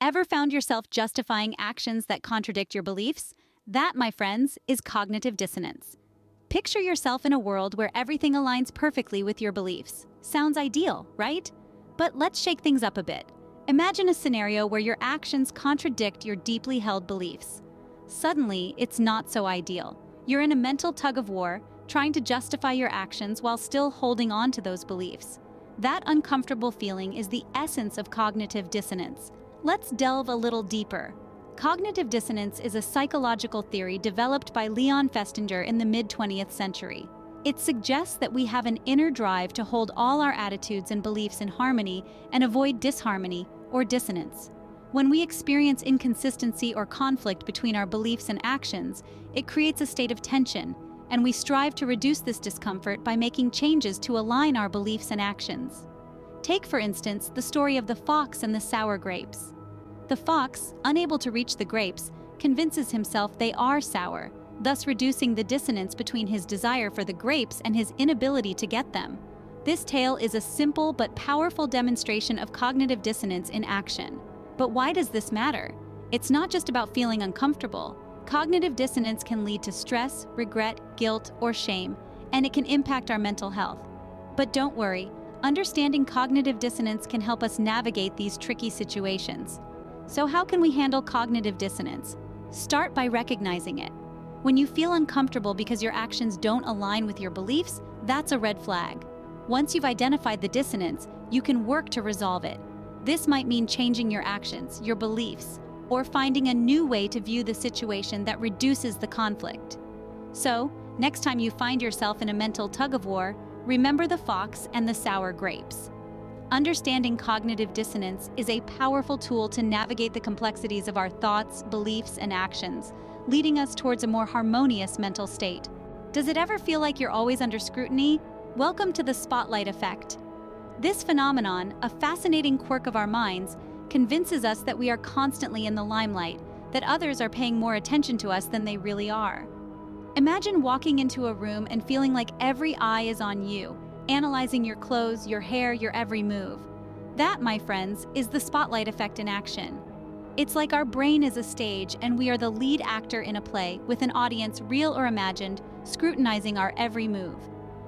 Ever found yourself justifying actions that contradict your beliefs? That, my friends, is cognitive dissonance. Picture yourself in a world where everything aligns perfectly with your beliefs. Sounds ideal, right? But let's shake things up a bit. Imagine a scenario where your actions contradict your deeply held beliefs. Suddenly, it's not so ideal. You're in a mental tug-of-war, trying to justify your actions while still holding on to those beliefs. That uncomfortable feeling is the essence of cognitive dissonance. Let's delve a little deeper. Cognitive dissonance is a psychological theory developed by Leon Festinger in the mid-20th century. It suggests that we have an inner drive to hold all our attitudes and beliefs in harmony and avoid disharmony or dissonance. When we experience inconsistency or conflict between our beliefs and actions, it creates a state of tension, and we strive to reduce this discomfort by making changes to align our beliefs and actions. Take, for instance, the story of the fox and the sour grapes. The fox, unable to reach the grapes, convinces himself they are sour, thus reducing the dissonance between his desire for the grapes and his inability to get them. This tale is a simple but powerful demonstration of cognitive dissonance in action. But why does this matter? It's not just about feeling uncomfortable. Cognitive dissonance can lead to stress, regret, guilt, or shame, and it can impact our mental health. But don't worry, understanding cognitive dissonance can help us navigate these tricky situations. So how can we handle cognitive dissonance? Start by recognizing it. When you feel uncomfortable because your actions don't align with your beliefs, that's a red flag. Once you've identified the dissonance, you can work to resolve it. This might mean changing your actions, your beliefs, or finding a new way to view the situation that reduces the conflict. So, next time you find yourself in a mental tug-of-war, remember the fox and the sour grapes. Understanding cognitive dissonance is a powerful tool to navigate the complexities of our thoughts, beliefs, and actions, leading us towards a more harmonious mental state. Does it ever feel like you're always under scrutiny? Welcome to the spotlight effect. This phenomenon, a fascinating quirk of our minds, convinces us that we are constantly in the limelight, that others are paying more attention to us than they really are. Imagine walking into a room and feeling like every eye is on you, analyzing your clothes, your hair, your every move. That, my friends, is the spotlight effect in action. It's like our brain is a stage and we are the lead actor in a play, with an audience, real or imagined, scrutinizing our every move.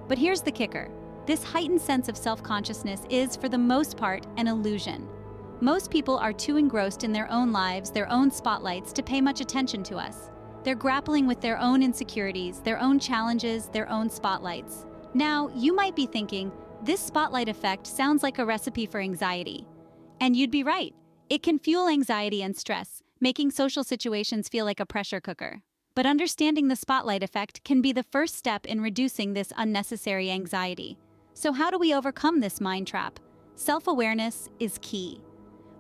But here's the kicker. This heightened sense of self-consciousness is, for the most part, an illusion. Most people are too engrossed in their own lives, their own spotlights, to pay much attention to us. They're grappling with their own insecurities, their own challenges, their own spotlights. Now, you might be thinking, this spotlight effect sounds like a recipe for anxiety. And you'd be right. It can fuel anxiety and stress, making social situations feel like a pressure cooker. But understanding the spotlight effect can be the first step in reducing this unnecessary anxiety. So how do we overcome this mind trap? Self-awareness is key.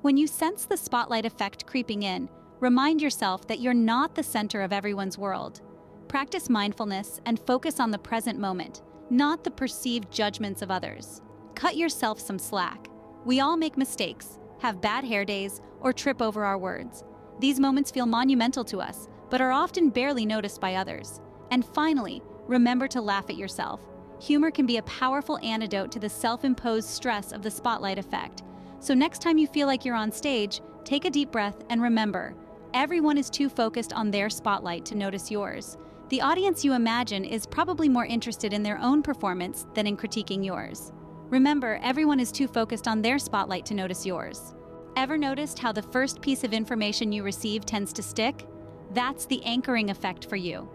When you sense the spotlight effect creeping in, remind yourself that you're not the center of everyone's world. Practice mindfulness and focus on the present moment, not the perceived judgments of others. Cut yourself some slack. We all make mistakes, have bad hair days, or trip over our words. These moments feel monumental to us, but are often barely noticed by others. And finally, remember to laugh at yourself. Humor can be a powerful antidote to the self-imposed stress of the spotlight effect. So next time you feel like you're on stage, take a deep breath and remember, everyone is too focused on their spotlight to notice yours. The audience you imagine is probably more interested in their own performance than in critiquing yours. Remember, everyone is too focused on their spotlight to notice yours. Ever noticed how the first piece of information you receive tends to stick? That's the anchoring effect for you.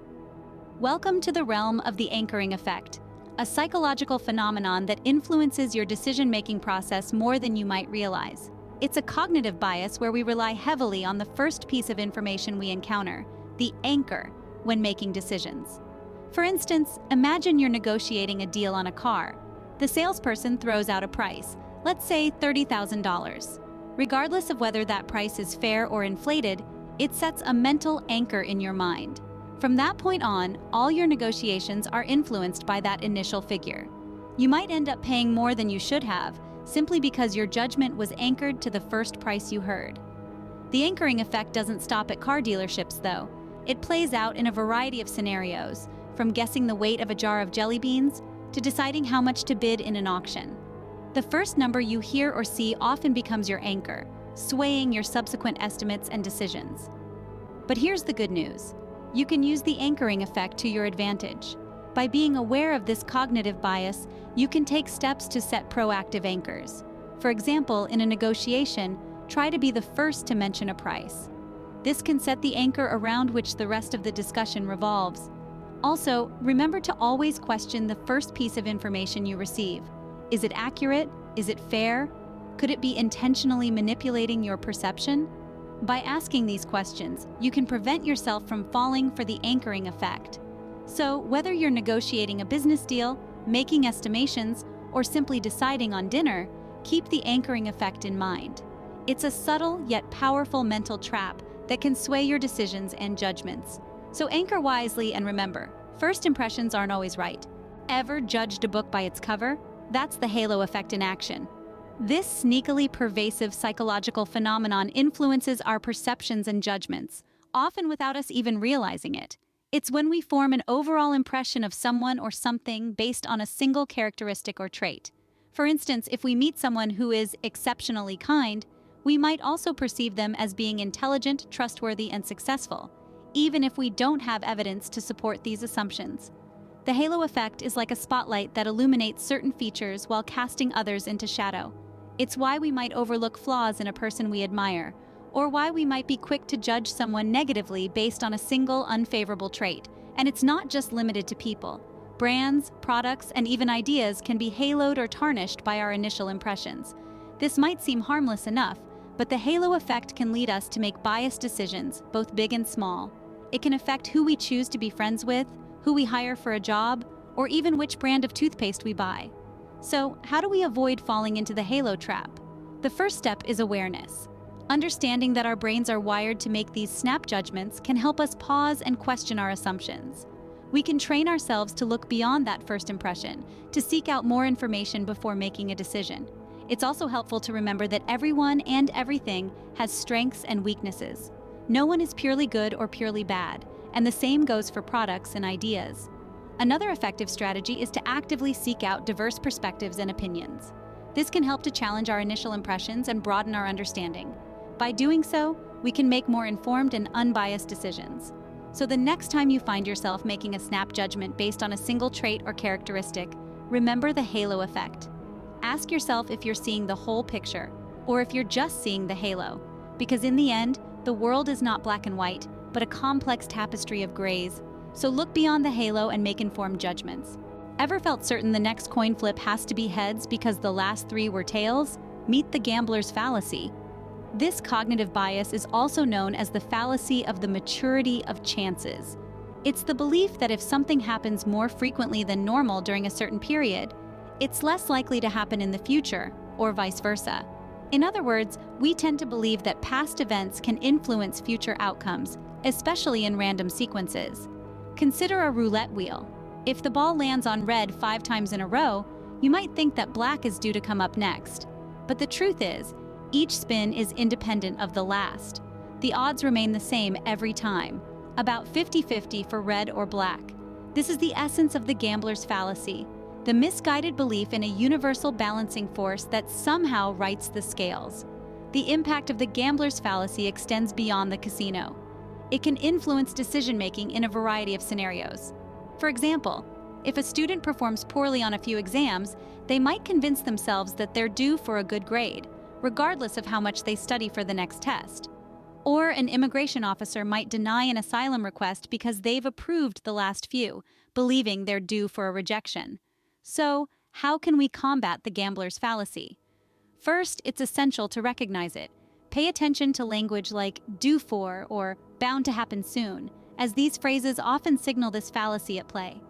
Welcome to the realm of the anchoring effect, a psychological phenomenon that influences your decision-making process more than you might realize. It's a cognitive bias where we rely heavily on the first piece of information we encounter, the anchor, when making decisions. For instance, imagine you're negotiating a deal on a car. The salesperson throws out a price, let's say $30,000. Regardless of whether that price is fair or inflated, it sets a mental anchor in your mind. From that point on, all your negotiations are influenced by that initial figure. You might end up paying more than you should have, simply because your judgment was anchored to the first price you heard. The anchoring effect doesn't stop at car dealerships, though. It plays out in a variety of scenarios, from guessing the weight of a jar of jelly beans to deciding how much to bid in an auction. The first number you hear or see often becomes your anchor, swaying your subsequent estimates and decisions. But here's the good news. You can use the anchoring effect to your advantage. By being aware of this cognitive bias, you can take steps to set proactive anchors. For example, in a negotiation, try to be the first to mention a price. This can set the anchor around which the rest of the discussion revolves. Also, remember to always question the first piece of information you receive. Is it accurate? Is it fair? Could it be intentionally manipulating your perception? By asking these questions, you can prevent yourself from falling for the anchoring effect. So, whether you're negotiating a business deal, making estimations, or simply deciding on dinner, keep the anchoring effect in mind. It's a subtle yet powerful mental trap that can sway your decisions and judgments. So anchor wisely and remember, first impressions aren't always right. Ever judged a book by its cover? That's the halo effect in action. This sneakily pervasive psychological phenomenon influences our perceptions and judgments, often without us even realizing it. It's when we form an overall impression of someone or something based on a single characteristic or trait. For instance, if we meet someone who is exceptionally kind, we might also perceive them as being intelligent, trustworthy, and successful, even if we don't have evidence to support these assumptions. The halo effect is like a spotlight that illuminates certain features while casting others into shadow. It's why we might overlook flaws in a person we admire, or why we might be quick to judge someone negatively based on a single unfavorable trait. And it's not just limited to people. Brands, products, and even ideas can be haloed or tarnished by our initial impressions. This might seem harmless enough, but the halo effect can lead us to make biased decisions, both big and small. It can affect who we choose to be friends with, who we hire for a job, or even which brand of toothpaste we buy. So, how do we avoid falling into the halo trap? The first step is awareness. Understanding that our brains are wired to make these snap judgments can help us pause and question our assumptions. We can train ourselves to look beyond that first impression, to seek out more information before making a decision. It's also helpful to remember that everyone and everything has strengths and weaknesses. No one is purely good or purely bad, and the same goes for products and ideas. Another effective strategy is to actively seek out diverse perspectives and opinions. This can help to challenge our initial impressions and broaden our understanding. By doing so, we can make more informed and unbiased decisions. So the next time you find yourself making a snap judgment based on a single trait or characteristic, remember the halo effect. Ask yourself if you're seeing the whole picture, or if you're just seeing the halo. Because in the end, the world is not black and white, but a complex tapestry of grays. So look beyond the halo and make informed judgments. Ever felt certain the next coin flip has to be heads because the last three were tails? Meet the gambler's fallacy. This cognitive bias is also known as the fallacy of the maturity of chances. It's the belief that if something happens more frequently than normal during a certain period, it's less likely to happen in the future, or vice versa. In other words, we tend to believe that past events can influence future outcomes, especially in random sequences. Consider a roulette wheel. If the ball lands on red 5 times in a row, you might think that black is due to come up next. But the truth is, each spin is independent of the last. The odds remain the same every time, about 50-50 for red or black. This is the essence of the gambler's fallacy, the misguided belief in a universal balancing force that somehow rights the scales. The impact of the gambler's fallacy extends beyond the casino. It can influence decision-making in a variety of scenarios. For example, if a student performs poorly on a few exams, they might convince themselves that they're due for a good grade, regardless of how much they study for the next test. Or an immigration officer might deny an asylum request because they've approved the last few, believing they're due for a rejection. So, how can we combat the gambler's fallacy? First, it's essential to recognize it. Pay attention to language like due for or bound to happen soon, as these phrases often signal this fallacy at play.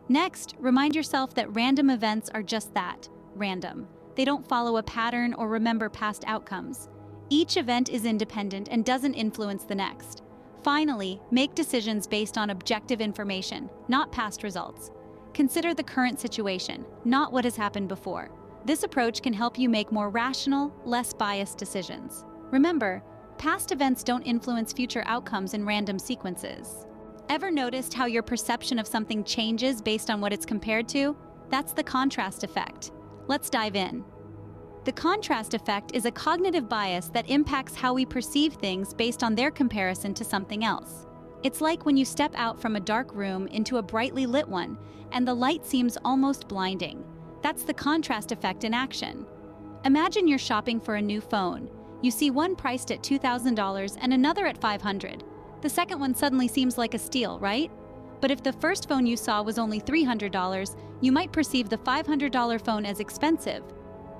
Next, remind yourself that random events are just that, random. They don't follow a pattern or remember past outcomes. Each event is independent and doesn't influence the next. Finally, make decisions based on objective information, not past results. Consider the current situation, not what has happened before. This approach can help you make more rational, less biased decisions. Remember, past events don't influence future outcomes in random sequences. Ever noticed how your perception of something changes based on what it's compared to? That's the contrast effect. Let's dive in. The contrast effect is a cognitive bias that impacts how we perceive things based on their comparison to something else. It's like when you step out from a dark room into a brightly lit one, and the light seems almost blinding. That's the contrast effect in action. Imagine you're shopping for a new phone. You see one priced at $2,000 and another at $500. The second one suddenly seems like a steal, right? But if the first phone you saw was only $300, you might perceive the $500 phone as expensive.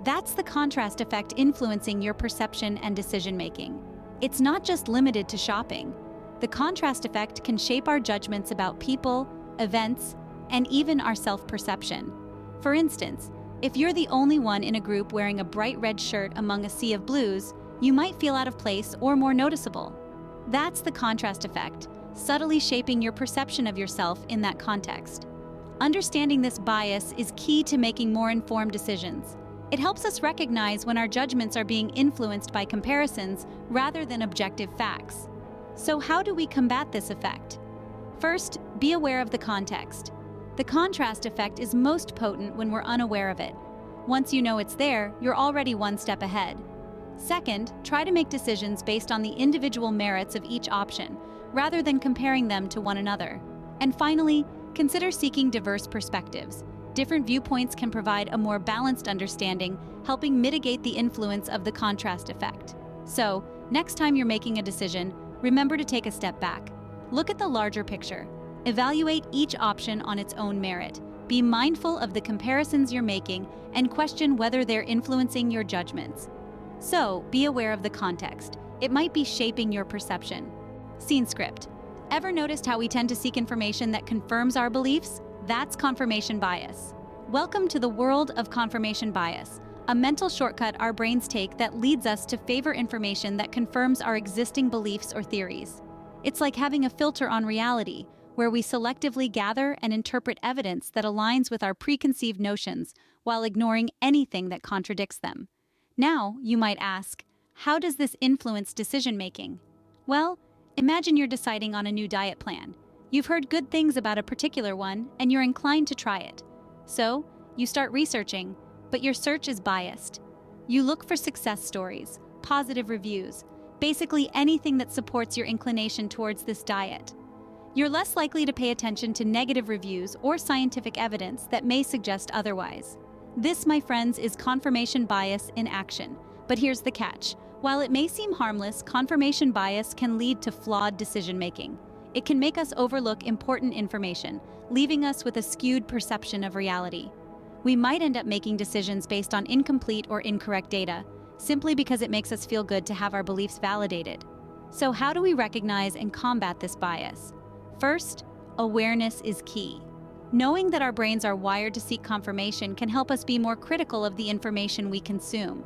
That's the contrast effect influencing your perception and decision-making. It's not just limited to shopping. The contrast effect can shape our judgments about people, events, and even our self-perception. For instance, if you're the only one in a group wearing a bright red shirt among a sea of blues, you might feel out of place or more noticeable. That's the contrast effect, subtly shaping your perception of yourself in that context. Understanding this bias is key to making more informed decisions. It helps us recognize when our judgments are being influenced by comparisons rather than objective facts. So how do we combat this effect? First, be aware of the context. The contrast effect is most potent when we're unaware of it. Once you know it's there, you're already one step ahead. Second, try to make decisions based on the individual merits of each option, rather than comparing them to one another. And finally, consider seeking diverse perspectives. Different viewpoints can provide a more balanced understanding, helping mitigate the influence of the contrast effect. So, next time you're making a decision, remember to take a step back. Look at the larger picture. Evaluate each option on its own merit. Be mindful of the comparisons you're making and question whether they're influencing your judgments. So, be aware of the context. It might be shaping your perception. Scene script. Ever noticed how we tend to seek information that confirms our beliefs? That's confirmation bias. Welcome to the world of confirmation bias, a mental shortcut our brains take that leads us to favor information that confirms our existing beliefs or theories. It's like having a filter on reality, where we selectively gather and interpret evidence that aligns with our preconceived notions while ignoring anything that contradicts them. Now, you might ask, how does this influence decision-making? Well, imagine you're deciding on a new diet plan. You've heard good things about a particular one, and you're inclined to try it. So, you start researching, but your search is biased. You look for success stories, positive reviews, basically anything that supports your inclination towards this diet. You're less likely to pay attention to negative reviews or scientific evidence that may suggest otherwise. This, my friends, is confirmation bias in action. But here's the catch. While it may seem harmless, confirmation bias can lead to flawed decision-making. It can make us overlook important information, leaving us with a skewed perception of reality. We might end up making decisions based on incomplete or incorrect data, simply because it makes us feel good to have our beliefs validated. So how do we recognize and combat this bias? First, awareness is key. Knowing that our brains are wired to seek confirmation can help us be more critical of the information we consume.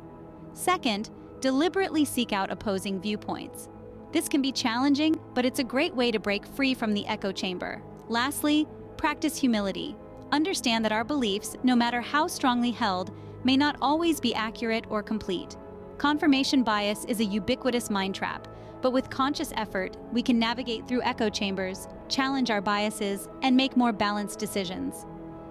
Second, deliberately seek out opposing viewpoints. This can be challenging, but it's a great way to break free from the echo chamber. Lastly, practice humility. Understand that our beliefs, no matter how strongly held, may not always be accurate or complete. Confirmation bias is a ubiquitous mind trap, but with conscious effort, we can navigate through echo chambers, challenge our biases, and make more balanced decisions.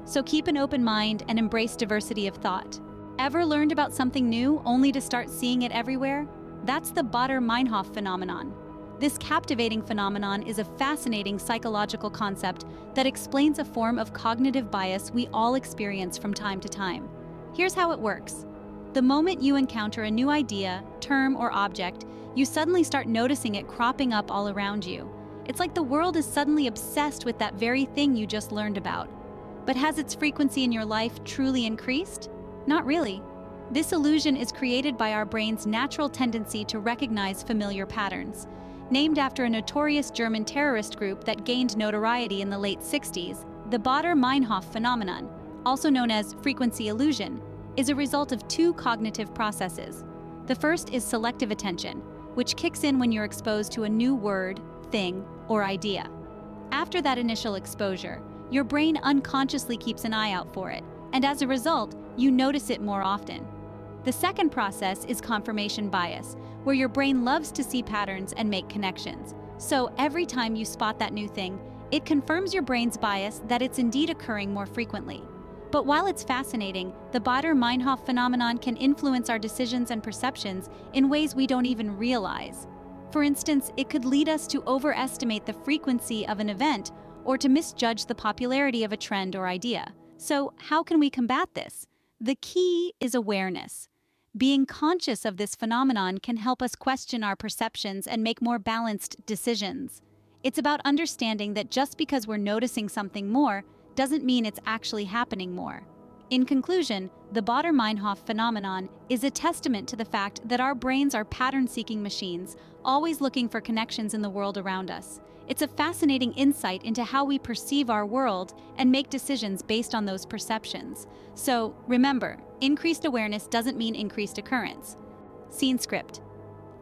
So keep an open mind and embrace diversity of thought. Ever learned about something new only to start seeing it everywhere? That's the Baader-Meinhof phenomenon. This captivating phenomenon is a fascinating psychological concept that explains a form of cognitive bias we all experience from time to time. Here's how it works. The moment you encounter a new idea, term, or object, you suddenly start noticing it cropping up all around you. It's like the world is suddenly obsessed with that very thing you just learned about. But has its frequency in your life truly increased? Not really. This illusion is created by our brain's natural tendency to recognize familiar patterns. Named after a notorious German terrorist group that gained notoriety in the late 60s, the Baader-Meinhof phenomenon, also known as frequency illusion, is a result of two cognitive processes. The first is selective attention, which kicks in when you're exposed to a new word, thing, or idea. After that initial exposure, your brain unconsciously keeps an eye out for it, and as a result, you notice it more often. The second process is confirmation bias, where your brain loves to see patterns and make connections. So every time you spot that new thing, it confirms your brain's bias that it's indeed occurring more frequently. But while it's fascinating, the Baader-Meinhof phenomenon can influence our decisions and perceptions in ways we don't even realize. For instance, it could lead us to overestimate the frequency of an event or to misjudge the popularity of a trend or idea. So, how can we combat this? The key is awareness. Being conscious of this phenomenon can help us question our perceptions and make more balanced decisions. It's about understanding that just because we're noticing something more doesn't mean it's actually happening more. In conclusion, the Baader-Meinhof phenomenon is a testament to the fact that our brains are pattern-seeking machines, always looking for connections in the world around us. It's a fascinating insight into how we perceive our world and make decisions based on those perceptions. So, remember, increased awareness doesn't mean increased occurrence. Scene script.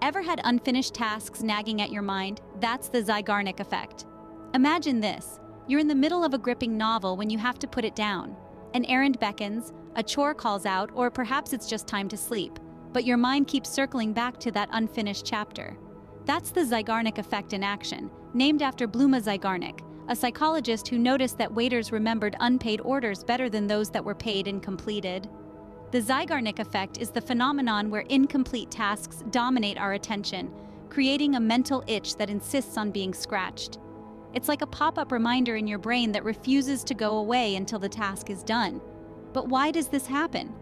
Ever had unfinished tasks nagging at your mind? That's the Zeigarnik effect. Imagine this. You're in the middle of a gripping novel when you have to put it down. An errand beckons, a chore calls out, or perhaps it's just time to sleep. But your mind keeps circling back to that unfinished chapter. That's the Zeigarnik effect in action, named after Bluma Zeigarnik, a psychologist who noticed that waiters remembered unpaid orders better than those that were paid and completed. The Zeigarnik effect is the phenomenon where incomplete tasks dominate our attention, creating a mental itch that insists on being scratched. It's like a pop-up reminder in your brain that refuses to go away until the task is done. But why does this happen?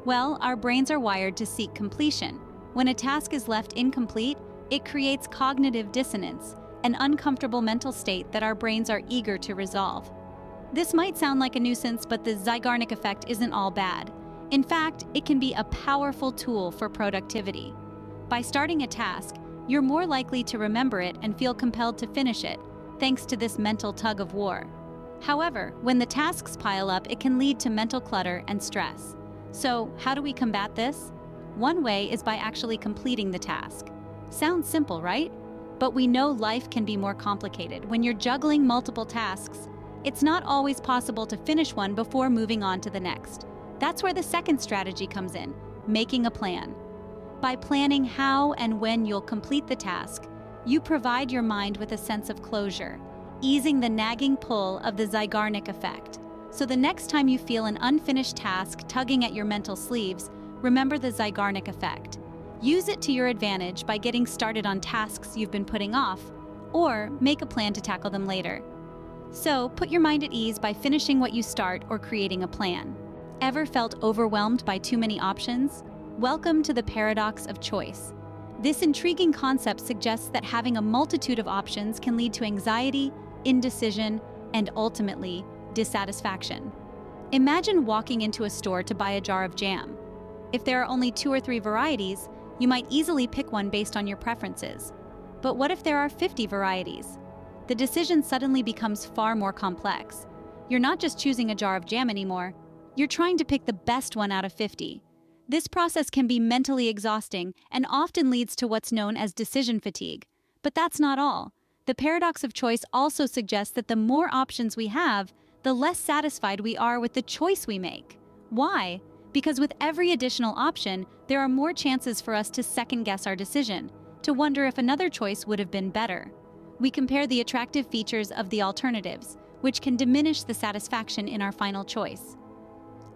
Well, our brains are wired to seek completion. When a task is left incomplete, it creates cognitive dissonance, an uncomfortable mental state that our brains are eager to resolve. This might sound like a nuisance, but the Zeigarnik effect isn't all bad. In fact, it can be a powerful tool for productivity. By starting a task, you're more likely to remember it and feel compelled to finish it, thanks to this mental tug-of-war. However, when the tasks pile up, it can lead to mental clutter and stress. So, how do we combat this? One way is by actually completing the task. Sounds simple, right? But we know life can be more complicated. When you're juggling multiple tasks, it's not always possible to finish one before moving on to the next. That's where the second strategy comes in, making a plan. By planning how and when you'll complete the task, you provide your mind with a sense of closure, easing the nagging pull of the Zeigarnik effect. So the next time you feel an unfinished task tugging at your mental sleeves, remember the Zeigarnik effect. Use it to your advantage by getting started on tasks you've been putting off, or make a plan to tackle them later. So, put your mind at ease by finishing what you start or creating a plan. Ever felt overwhelmed by too many options? Welcome to the paradox of choice. This intriguing concept suggests that having a multitude of options can lead to anxiety, indecision, and ultimately, dissatisfaction. Imagine walking into a store to buy a jar of jam. If there are only 2 or 3 varieties, you might easily pick one based on your preferences. But what if there are 50 varieties? The decision suddenly becomes far more complex. You're not just choosing a jar of jam anymore, you're trying to pick the best one out of 50. This process can be mentally exhausting and often leads to what's known as decision fatigue. But that's not all. The paradox of choice also suggests that the more options we have, the less satisfied we are with the choice we make. Why? Because with every additional option, there are more chances for us to second-guess our decision, to wonder if another choice would have been better. We compare the attractive features of the alternatives, which can diminish the satisfaction in our final choice.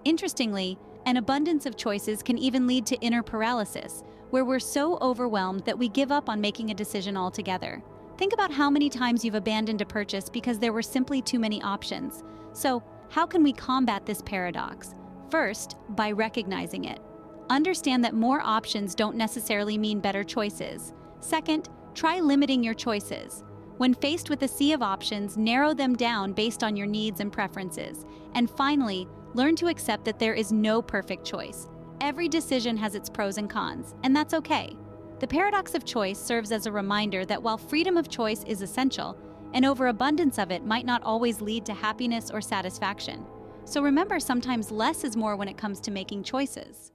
Interestingly, an abundance of choices can even lead to inner paralysis, where we're so overwhelmed that we give up on making a decision altogether. Think about how many times you've abandoned a purchase because there were simply too many options. So, how can we combat this paradox? First, by recognizing it. Understand that more options don't necessarily mean better choices. Second, try limiting your choices. When faced with a sea of options, narrow them down based on your needs and preferences. And finally, learn to accept that there is no perfect choice. Every decision has its pros and cons, and that's okay. The paradox of choice serves as a reminder that while freedom of choice is essential, an overabundance of it might not always lead to happiness or satisfaction. So remember, sometimes less is more when it comes to making choices.